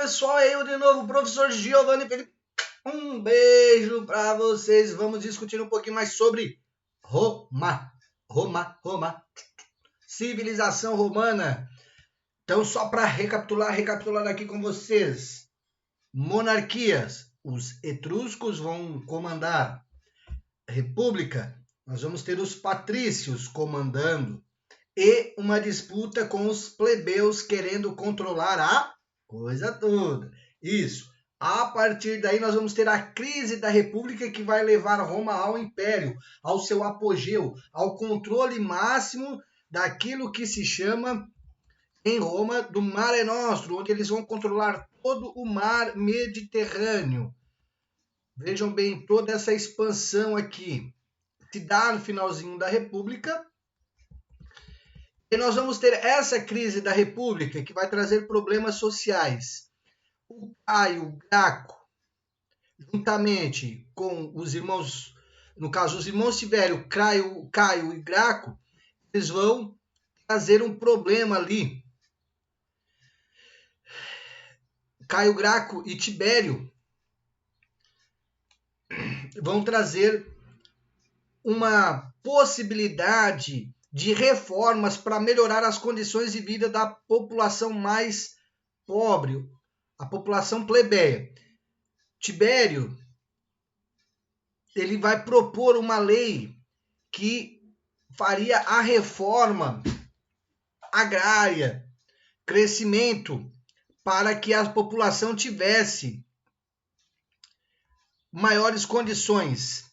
pessoal, eu de novo, professor Giovanni Felipe. Um beijo para vocês. Vamos discutir um pouquinho mais sobre Roma. Civilização romana. Então, só para recapitular aqui com vocês. Monarquias. Os etruscos vão comandar. República. Nós vamos ter os patrícios comandando. E uma disputa com os plebeus querendo controlar a coisa toda. Isso. A partir daí nós vamos ter a crise da República que vai levar Roma ao império, ao seu apogeu, ao controle máximo daquilo que se chama em Roma do Mare Nostrum, onde eles vão controlar todo o mar Mediterrâneo. Vejam bem toda essa expansão aqui. Se dá no finalzinho da República. E nós vamos ter essa crise da República que vai trazer problemas sociais. O Caio Graco, juntamente com os irmãos, no caso, os irmãos Tibério, Caio e Graco, eles vão trazer um problema ali. Caio Graco e Tibério vão trazer uma possibilidade de reformas para melhorar as condições de vida da população mais pobre, a população plebeia. Tibério, ele vai propor uma lei que faria a reforma agrária, crescimento, para que a população tivesse maiores condições.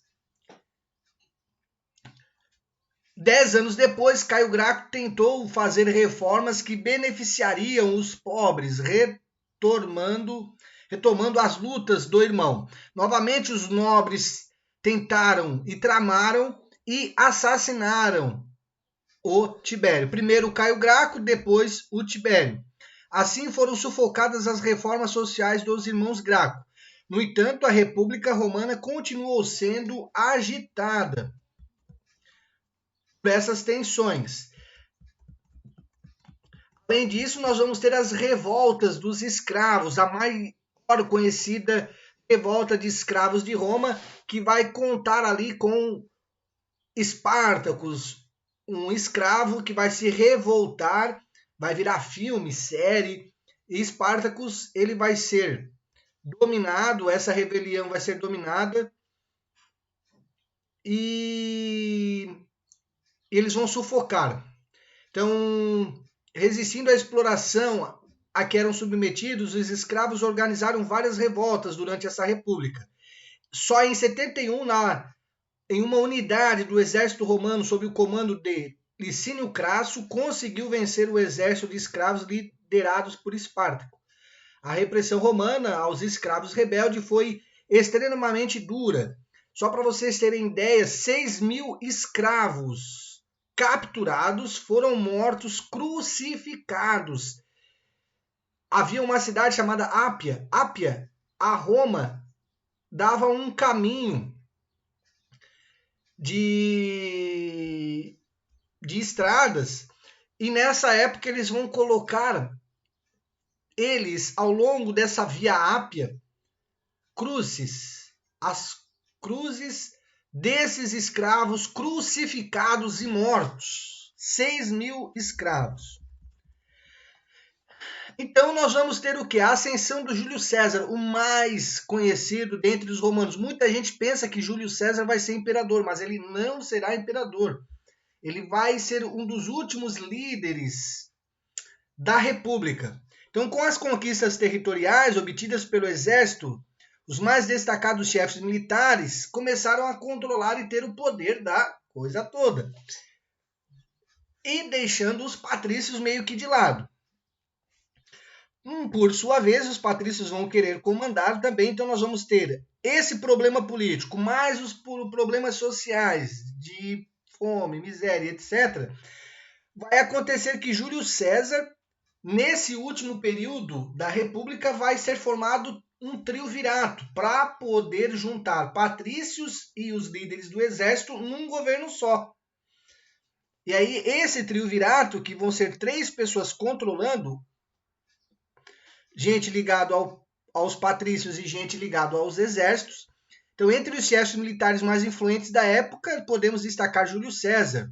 10 anos depois, Caio Graco tentou fazer reformas que beneficiariam os pobres, retomando as lutas do irmão. Novamente, os nobres tentaram e tramaram e assassinaram o Tibério. Primeiro o Caio Graco, depois o Tibério. Assim foram sufocadas as reformas sociais dos irmãos Graco. No entanto, a República Romana continuou sendo agitada por essas tensões. Além disso, nós vamos ter as revoltas dos escravos, a maior conhecida revolta de escravos de Roma, que vai contar ali com Espartacus, um escravo que vai se revoltar, vai virar filme, série, e Espartacus ele vai ser dominado, essa rebelião vai ser dominada e eles vão sufocar. Então, resistindo à exploração a que eram submetidos, os escravos organizaram várias revoltas durante essa república. Só em 71, em uma unidade do exército romano sob o comando de Licínio Crasso, conseguiu vencer o exército de escravos liderados por Espartaco. A repressão romana aos escravos rebeldes foi extremamente dura. Só para vocês terem ideia, 6.000 escravos capturados foram mortos, crucificados. Havia uma cidade chamada Ápia. Ápia, a Roma, dava um caminho de estradas, e nessa época eles vão colocar ao longo dessa via Ápia, cruzes, as cruzes desses escravos crucificados e mortos. 6.000 escravos. Então nós vamos ter o quê? A ascensão do Júlio César, o mais conhecido dentre os romanos. Muita gente pensa que Júlio César vai ser imperador, mas ele não será imperador. Ele vai ser um dos últimos líderes da República. Então, com as conquistas territoriais obtidas pelo exército, os mais destacados chefes militares começaram a controlar e ter o poder da coisa toda. E deixando os patrícios meio que de lado. Por sua vez, os patrícios vão querer comandar também, então nós vamos ter esse problema político, mais os problemas sociais, de fome, miséria, etc. Vai acontecer que Júlio César, nesse último período da República, vai ser formado um triunvirato para poder juntar patrícios e os líderes do exército num governo só. E aí, esse triunvirato, que vão ser 3 pessoas controlando, gente ligada aos patrícios e gente ligada aos exércitos. Então, entre os chefes militares mais influentes da época, podemos destacar Júlio César,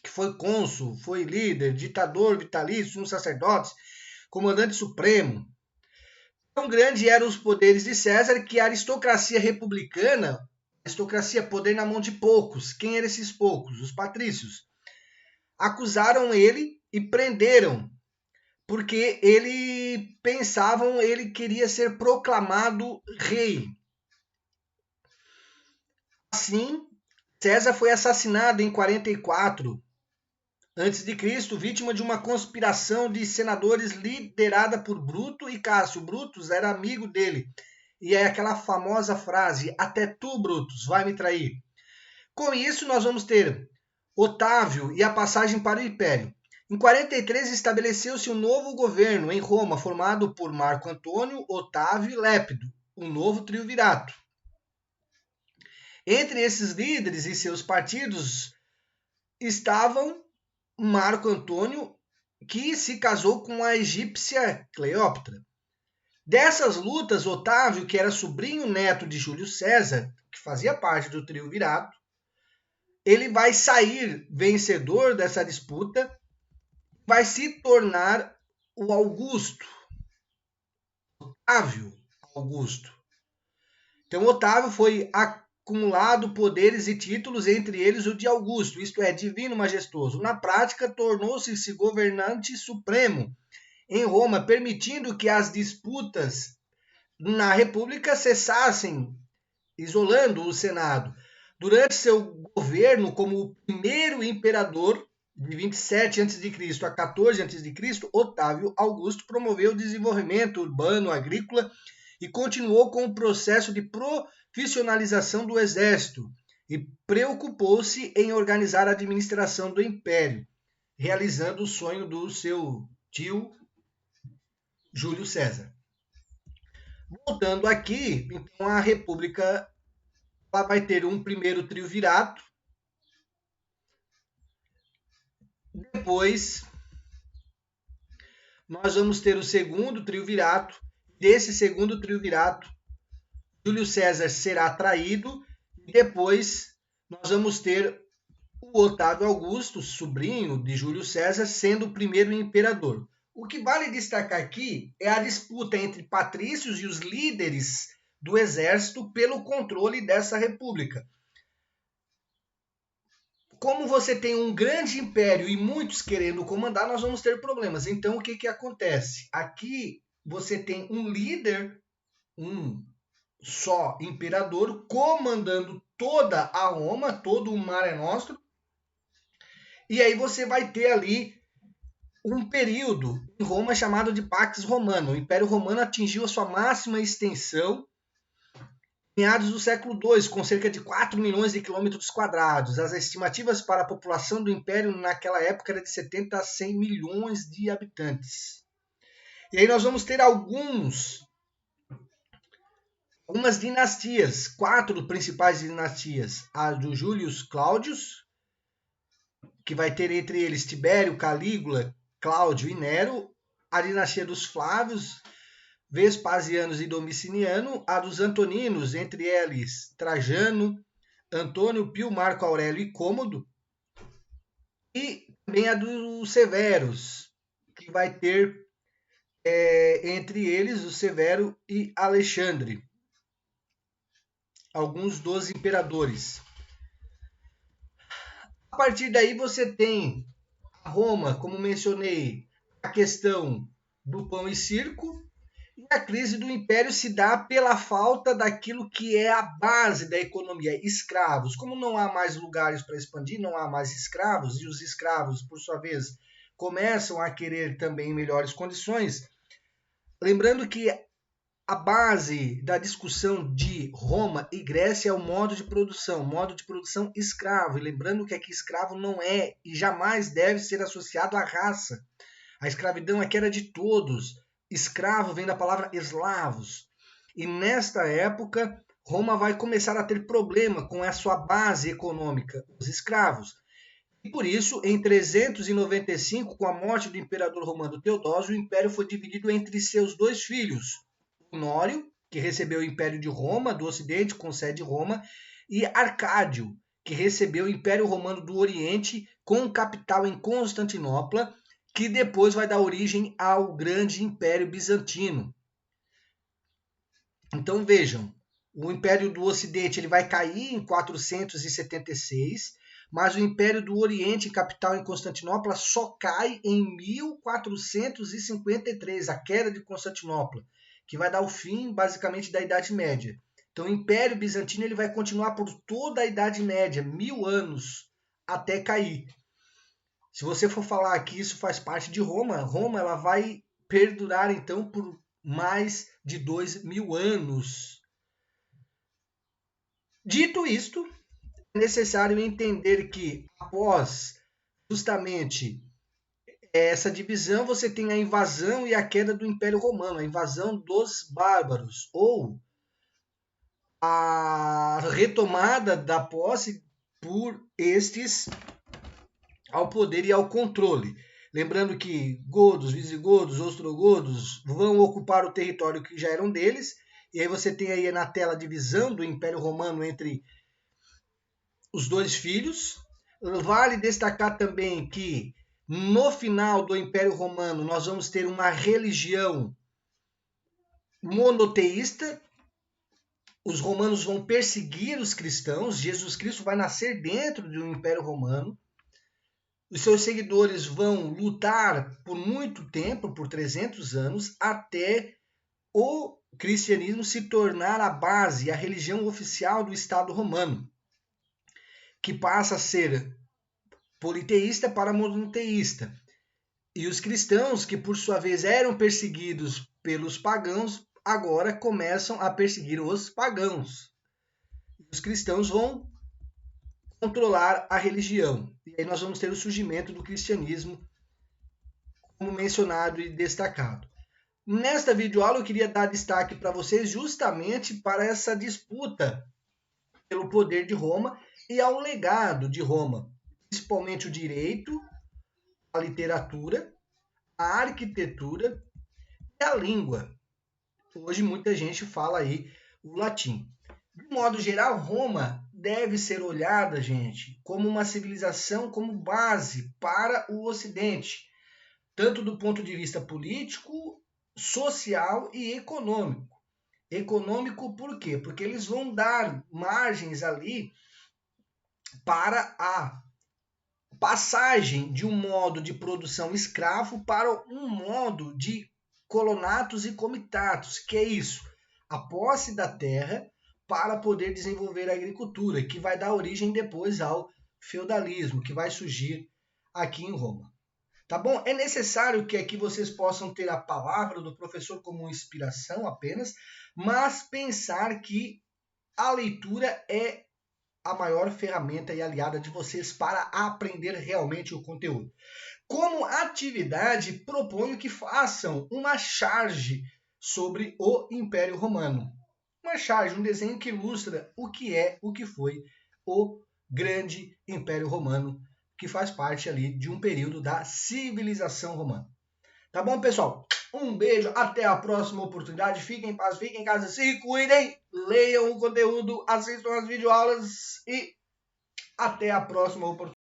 que foi cônsul, foi líder, ditador vitalício, um sacerdote, comandante supremo. Tão grande eram os poderes de César que a aristocracia republicana, aristocracia, poder na mão de poucos. Quem eram esses poucos? Os patrícios. Acusaram ele e prenderam, porque ele queria ser proclamado rei. Assim, César foi assassinado em 44 a.C., vítima de uma conspiração de senadores liderada por Bruto e Cássio. Brutus era amigo dele. E é aquela famosa frase, até tu, Brutus, vai me trair. Com isso, nós vamos ter Otávio e a passagem para o Império. Em 43, estabeleceu-se um novo governo em Roma, formado por Marco Antônio, Otávio e Lépido, um novo triunvirato. Entre esses líderes e seus partidos estavam Marco Antônio, que se casou com a egípcia Cleópatra. Dessas lutas, Otávio, que era sobrinho neto de Júlio César, que fazia parte do triunvirato, ele vai sair vencedor dessa disputa, vai se tornar o Augusto, Otávio Augusto. Então, Otávio foi acumulado poderes e títulos, entre eles o de Augusto, isto é, divino majestoso. Na prática, tornou-se governante supremo em Roma, permitindo que as disputas na República cessassem, isolando o Senado. Durante seu governo como o primeiro imperador, de 27 a.C. a 14 a.C., Otávio Augusto promoveu o desenvolvimento urbano, agrícola e continuou com o processo de profissionalização do exército e preocupou-se em organizar a administração do império, realizando o sonho do seu tio Júlio César. Voltando aqui, então a República ela vai ter um primeiro triunvirato, depois nós vamos ter o segundo triunvirato. Desse segundo triunvirato, Júlio César será traído e depois nós vamos ter o Otávio Augusto, sobrinho de Júlio César, sendo o primeiro imperador. O que vale destacar aqui é a disputa entre patrícios e os líderes do exército pelo controle dessa república. Como você tem um grande império e muitos querendo comandar, nós vamos ter problemas. Então, o que acontece? Aqui você tem um líder, um só imperador, comandando toda a Roma, todo o Mare Nostrum. E aí você vai ter ali um período em Roma chamado de Pax Romana. O Império Romano atingiu a sua máxima extensão em meados do século II, com cerca de 4 milhões de quilômetros quadrados. As estimativas para a população do Império naquela época eram de 70 a 100 milhões de habitantes. E aí nós vamos ter algumas dinastias, 4 principais dinastias. A do Július Cláudius, que vai ter entre eles Tibério, Calígula, Cláudio e Nero. A dinastia dos Flávios, Vespasianos e Domiciano, a dos Antoninos, entre eles Trajano, Antônio, Pio, Marco Aurélio e Cômodo, e também a dos Severos, que vai ter entre eles o Severo e Alexandre, alguns dos imperadores. A partir daí você tem a Roma, como mencionei, a questão do pão e circo. E a crise do império se dá pela falta daquilo que é a base da economia, escravos. Como não há mais lugares para expandir, não há mais escravos, e os escravos, por sua vez, começam a querer também melhores condições. Lembrando que a base da discussão de Roma e Grécia é o modo de produção escravo. E lembrando que aqui escravo não é e jamais deve ser associado à raça. A escravidão aqui era de todos. Escravo vem da palavra eslavos. E nesta época, Roma vai começar a ter problema com a sua base econômica, os escravos. E por isso, em 395, com a morte do imperador romano Teodósio, o império foi dividido entre seus dois filhos, Honório, que recebeu o Império de Roma, do Ocidente, com sede em Roma, e Arcádio, que recebeu o Império Romano do Oriente, com capital em Constantinopla, que depois vai dar origem ao grande Império Bizantino. Então vejam, o Império do Ocidente ele vai cair em 476, mas o Império do Oriente, capital em Constantinopla, só cai em 1453, a queda de Constantinopla, que vai dar o fim, basicamente, da Idade Média. Então, o Império Bizantino ele vai continuar por toda a Idade Média, 1000 anos, até cair. Se você for falar que isso faz parte de Roma, Roma ela vai perdurar, então, por mais de 2000 anos. Dito isto, é necessário entender que, após justamente essa divisão, você tem a invasão e a queda do Império Romano, a invasão dos bárbaros, ou a retomada da posse por estes ao poder e ao controle. Lembrando que godos, visigodos, ostrogodos vão ocupar o território que já eram deles, e aí você tem aí na tela a divisão do Império Romano entre os dois filhos. Vale destacar também que no final do Império Romano nós vamos ter uma religião monoteísta. Os romanos vão perseguir os cristãos. Jesus Cristo vai nascer dentro de um Império Romano. Os seus seguidores vão lutar por muito tempo, por 300 anos, até o cristianismo se tornar a base, a religião oficial do Estado romano, que passa a ser politeísta para monoteísta. E os cristãos, que por sua vez eram perseguidos pelos pagãos, agora começam a perseguir os pagãos. Os cristãos vão controlar a religião. E aí nós vamos ter o surgimento do cristianismo, como mencionado e destacado. Nesta videoaula eu queria dar destaque para vocês justamente para essa disputa pelo poder de Roma e ao legado de Roma, principalmente o direito, a literatura, a arquitetura e a língua. Hoje muita gente fala aí o latim. De modo geral, Roma deve ser olhada, gente, como uma civilização, como base para o Ocidente, tanto do ponto de vista político, social e econômico. Econômico por quê? Porque eles vão dar margens ali para a passagem de um modo de produção escravo para um modo de colonatos e comitatos, que é isso, a posse da terra para poder desenvolver a agricultura, que vai dar origem depois ao feudalismo, que vai surgir aqui em Roma. Tá bom? É necessário que aqui vocês possam ter a palavra do professor como inspiração apenas, mas pensar que a leitura é a maior ferramenta e aliada de vocês para aprender realmente o conteúdo. Como atividade, proponho que façam uma charge sobre o Império Romano. Uma charge, um desenho que ilustra o que é, o que foi o grande Império Romano, que faz parte ali de um período da civilização romana. Tá bom, pessoal? Um beijo, até a próxima oportunidade. Fiquem em paz, fiquem em casa, se cuidem, leiam o conteúdo, assistam as videoaulas e até a próxima oportunidade.